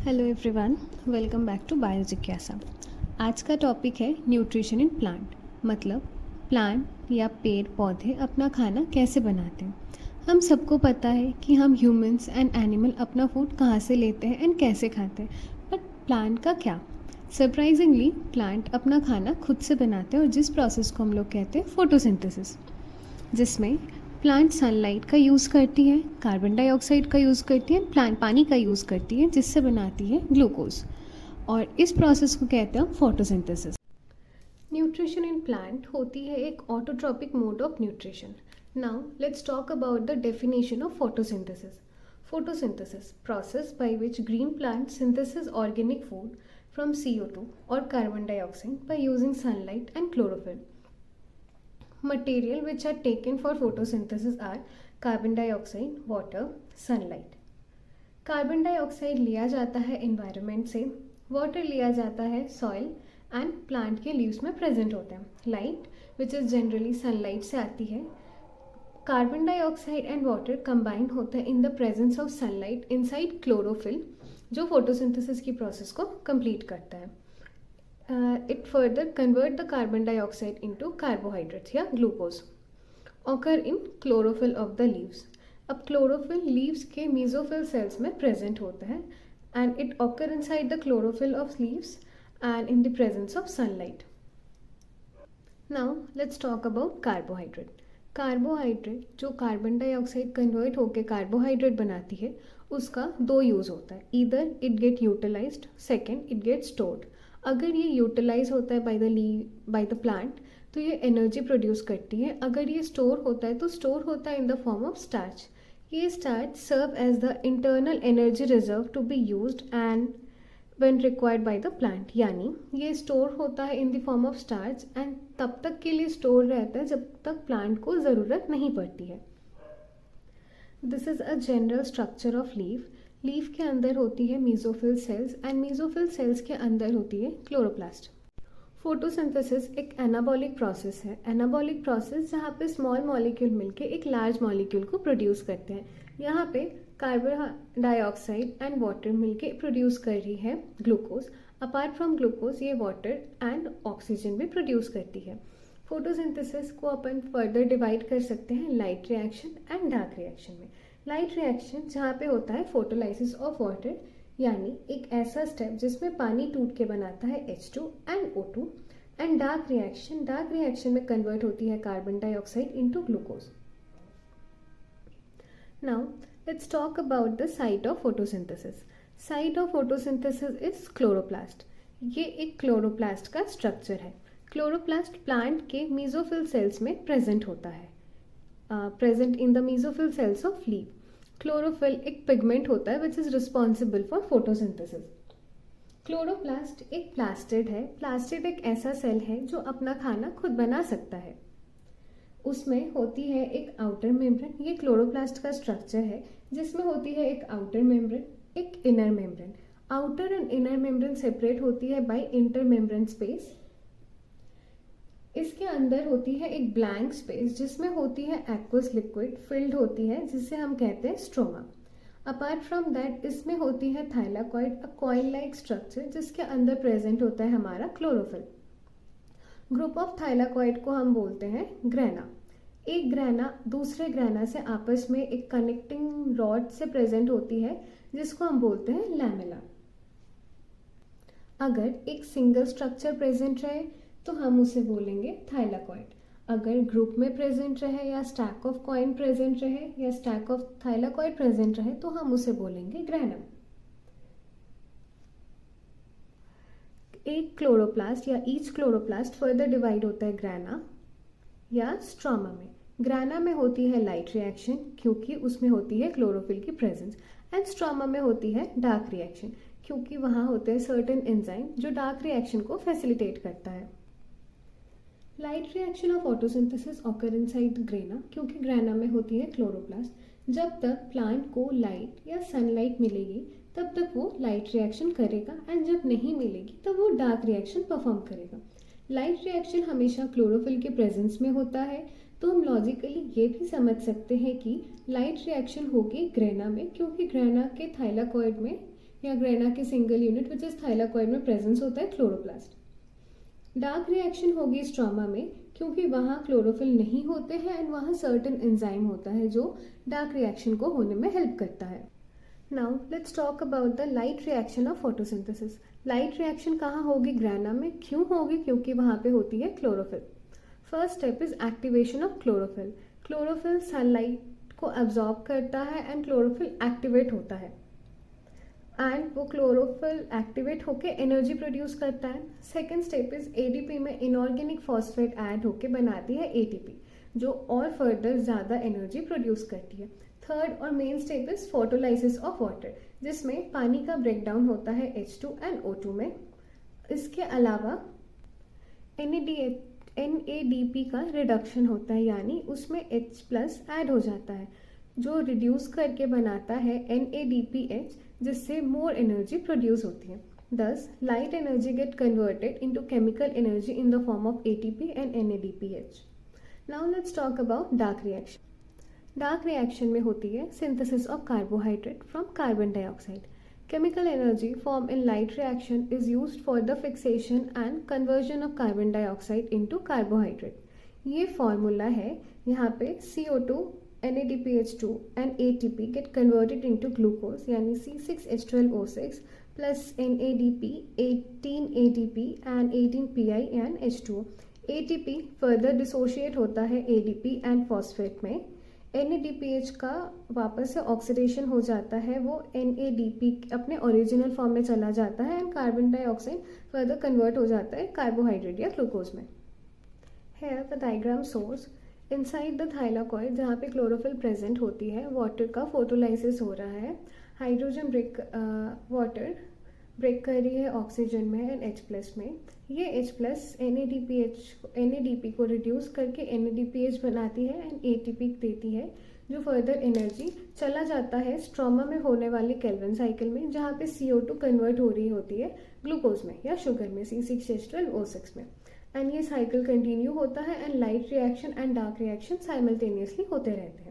Hello everyone, welcome back to bio जिज्ञासा। आज का टॉपिक है न्यूट्रिशन इन प्लांट, मतलब प्लांट या पेड़ पौधे अपना खाना कैसे बनाते हैं। हम सबको पता है कि हम ह्यूमंस एंड एनिमल अपना फूड कहाँ से लेते हैं एंड कैसे खाते हैं, बट प्लांट का क्या? सरप्राइजिंगली प्लांट अपना खाना खुद से बनाते हैं और जिस प्रोसेस को हम लोग कहते हैं फोटोसिंथेसिस, जिसमें प्लांट सनलाइट का यूज़ करती है, कार्बन डाइऑक्साइड का यूज़ करती है, प्लांट पानी का यूज़ करती है, जिससे बनाती है ग्लूकोज, और इस प्रोसेस को कहते हैं फोटोसिंथेसिस। न्यूट्रिशन इन प्लांट होती है एक autotrophic mode of nutrition. Now let's talk about the definition of photosynthesis. Photosynthesis, process by which green plants synthesize organic food from CO2 or carbon dioxide by using sunlight and chlorophyll. Material which are taken for photosynthesis are carbon dioxide, water, sunlight. Carbon dioxide लिया जाता है environment से, water लिया जाता है soil and plant के leaves में present होते हैं। Light which is generally sunlight से आती है। Carbon dioxide and water combine होता है in the presence of sunlight inside chlorophyll, जो फोटोसिंथेसिस की प्रोसेस को कंप्लीट करता है। It further convert the carbon dioxide into carbohydrates या glucose, occur in chlorophyll of the leaves. अब chlorophyll leaves के mesophyll cells में present होता है and it occur inside the chlorophyll of leaves and in the presence of sunlight. Now let's talk about carbohydrate. Carbohydrate जो carbon dioxide convert होकर carbohydrate बनाती है, उसका दो यूज़ होता है। Either it get utilized, second it get stored. अगर ये यूटिलाइज होता है बाय द प्लांट तो ये एनर्जी प्रोड्यूस करती है। अगर ये स्टोर होता है तो स्टोर होता है in the form of starch. ये starch serve as the internal energy reserve to be used and when required by the plant, यानी ये स्टोर होता है in the form of starch and तब तक के लिए स्टोर रहता है जब तक प्लांट को ज़रूरत नहीं पड़ती है। This is a general structure of leaf. Leaf के अंदर होती है mesophyll cells and mesophyll cells के अंदर होती है क्लोरोप्लास्ट। फोटोसिंथेसिस एक एनाबॉलिक प्रोसेस है। एनाबॉलिक प्रोसेस जहाँ पे स्मॉल मॉलिक्यूल मिलके एक लार्ज मॉलिक्यूल को प्रोड्यूस करते हैं। यहाँ पे कार्बन डाइऑक्साइड एंड वाटर मिलके प्रोड्यूस कर रही है ग्लूकोज। अपार्ट फ्रॉम ग्लूकोज ये वाटर एंड ऑक्सीजन भी प्रोड्यूस करती है। फोटोसिंथेसिस को अपन फर्दर डिवाइड कर सकते हैं light reaction and dark reaction में। लाइट रिएक्शन जहाँ पे होता है फोटोलाइसिस ऑफ वाटर, यानी एक ऐसा स्टेप जिसमें पानी टूट के बनाता है H2 and O2। And dark reaction में कन्वर्ट होती है carbon dioxide into glucose. Now let's talk about the site of photosynthesis. Site of photosynthesis is chloroplast. ये एक क्लोरोप्लास्ट का स्ट्रक्चर है। क्लोरोप्लास्ट प्लांट के मीजोफिल सेल्स में प्रेजेंट होता है, present in the mesophyll cells of leaf. Chlorophyll एक pigment होता है which is responsible for photosynthesis. Chloroplast एक प्लास्टिड है। प्लास्टिड एक ऐसा सेल है जो अपना खाना खुद बना सकता है। उसमें होती है एक आउटर मेम्ब्रेन। ये क्लोरोप्लास्ट का स्ट्रक्चर है जिसमें होती है एक आउटर मेम्ब्रेन, एक inner membrane. Outer and inner membrane separate होती है बाय इंटर मेम्ब्रेन स्पेस। इसके अंदर होती है एक ब्लैंक स्पेस जिसमें होती है एक्वस लिक्विड फिल्ड होती है, जिसे हम कहते हैं स्ट्रोमा। अपार्ट फ्रॉम दैट इसमें होती है thylakoid, a coil like structure जिसके अंदर प्रेजेंट होता है हमारा क्लोरोफिल। ग्रुप ऑफ थाइलाकॉइड को हम बोलते हैं ग्रेना। एक ग्रेना दूसरे ग्रेना से आपस में एक कनेक्टिंग रॉड से प्रेजेंट होती है जिसको हम बोलते हैं लैमेला। अगर एक सिंगल स्ट्रक्चर प्रेजेंट रहे तो हम उसे बोलेंगे थाइलाकॉइड। अगर ग्रुप में प्रेजेंट रहे या स्टैक ऑफ कॉइन प्रेजेंट रहे या स्टैक ऑफ थाइलाकॉइड प्रेजेंट रहे तो हम उसे बोलेंगे ग्रेनम। एक क्लोरोप्लास्ट या ईच क्लोरोप्लास्ट फर्दर डिवाइड होता है ग्रेना या स्ट्रोमा में। ग्रेना में होती है लाइट रिएक्शन क्योंकि उसमें होती है क्लोरोफिल की प्रेजेंस, एंड स्ट्रोमा में होती है डार्क रिएक्शन क्योंकि वहाँ होते हैं सर्टेन एंजाइम जो डार्क रिएक्शन को फैसिलिटेट करता है। Light reaction of photosynthesis occur inside grana क्योंकि ग्रेना में होती है क्लोरोप्लास्ट। जब तक प्लांट को लाइट या सनलाइट मिलेगी तब तक वो लाइट रिएक्शन करेगा एंड जब नहीं मिलेगी तब वो डार्क रिएक्शन परफॉर्म करेगा। लाइट रिएक्शन हमेशा क्लोरोफिल के प्रेजेंस में होता है, तो हम लॉजिकली ये भी समझ सकते हैं कि लाइट रिएक्शन होगी ग्रेना में क्योंकि ग्रेना के थाइलाकॉइड में या ग्रेना की single unit which is thylakoid में प्रेजेंस होता है क्लोरोप्लास्ट। डार्क रिएक्शन होगी स्ट्रोमा में क्योंकि वहाँ क्लोरोफिल नहीं होते हैं एंड वहाँ सर्टेन एंजाइम होता है जो डार्क रिएक्शन को होने में हेल्प करता है। Now let's talk about the light reaction of photosynthesis. Light reaction कहाँ होगी? ग्रेना में। क्यों होगी? क्योंकि वहाँ पे होती है chlorophyll. First step is activation of chlorophyll. Chlorophyll sunlight को एब्जॉर्ब करता है एंड क्लोरोफिल एक्टिवेट होता है एंड वो क्लोरोफिल एक्टिवेट होके एनर्जी प्रोड्यूस करता है। सेकेंड स्टेप इज एडीपी में इनऑर्गेनिक फॉस्फेट ऐड होके बनाती है एटीपी जो और फर्दर ज़्यादा एनर्जी प्रोड्यूस करती है। थर्ड और main step is photolysis of water जिसमें पानी का ब्रेकडाउन होता है H2 एंड O2 में। इसके अलावा NADP का रिडक्शन होता है यानी उसमें H+ ऐड हो जाता है जो रिड्यूस करके बनाता है NADPH जिससे मोर एनर्जी प्रोड्यूस होती है। Thus, light energy get converted into chemical energy in the form of ATP and NADPH. Now let's talk about dark reaction. Dark reaction में होती है synthesis of carbohydrate from carbon dioxide. Chemical energy formed in light reaction is used for the fixation and conversion of carbon dioxide into carbohydrate. ये formula है, यहाँ पे CO2, NADPH2 and ATP get converted into glucose यानी C6H12O6 plus NADP, 18 ADP and 18 PI and H2O. ATP further dissociate होता है ADP and phosphate में। NADPH का वापस से ऑक्सीडेशन हो जाता है, वो NADP अपने ओरिजिनल फॉर्म में चला जाता है and carbon dioxide further convert हो जाता है कार्बोहाइड्रेट या ग्लूकोज में। Here the diagram shows inside the thylakoid जहाँ पे क्लोरोफिल प्रेजेंट होती है वाटर का फोटोलाइसिस हो रहा है। हाइड्रोजन वाटर ब्रेक कर रही है ऑक्सीजन में एंड H+ में। ये H+ NADP को रिड्यूस करके NADPH बनाती है एंड ATP देती है जो फर्दर एनर्जी चला जाता है स्ट्रोमा में होने वाली केल्विन साइकिल में जहाँ पे CO2 कन्वर्ट हो रही होती है ग्लूकोज में या शुगर में C6H12O6 में एंड ये साइकिल कंटिन्यू होता है and light reaction and dark reaction simultaneously होते रहते हैं।